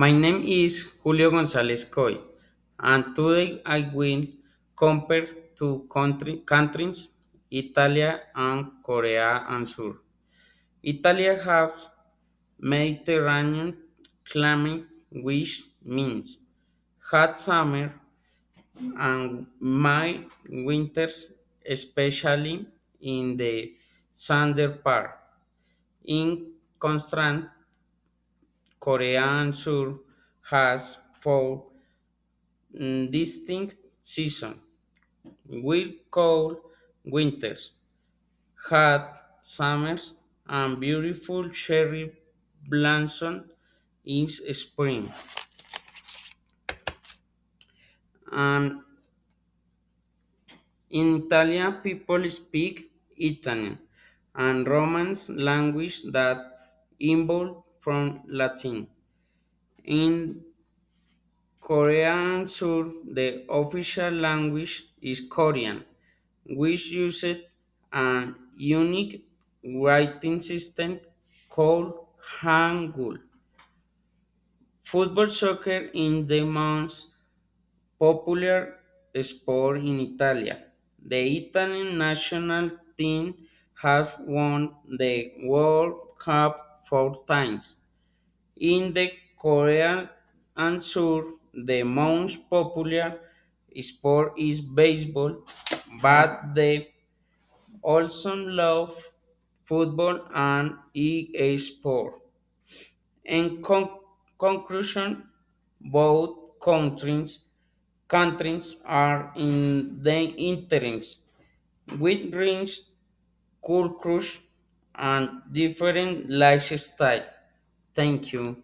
My name is Julio González Coy, and today I will compare two countries, Italy and Korea and Sur. Italy has Mediterranean climate, which means hot summer and mild winters, especially in the southern part. In contrast, Korea and Sur has four distinct seasons with cold winters, hot summers, and beautiful cherry blossom in spring. And in Italian, people speak Italian and Romance language that evolved from Latin. In Korean Sur, the official language is Korean, which uses an unique writing system called Hangul. Football soccer is the most popular sport in Italy. The Italian national team has won the World Cup four times. In the Korea and Sur, the most popular sport is baseball, but they also love football and EA sport. In conclusion, both countries are in the interims with rich cultures and different lifestyle. Thank you.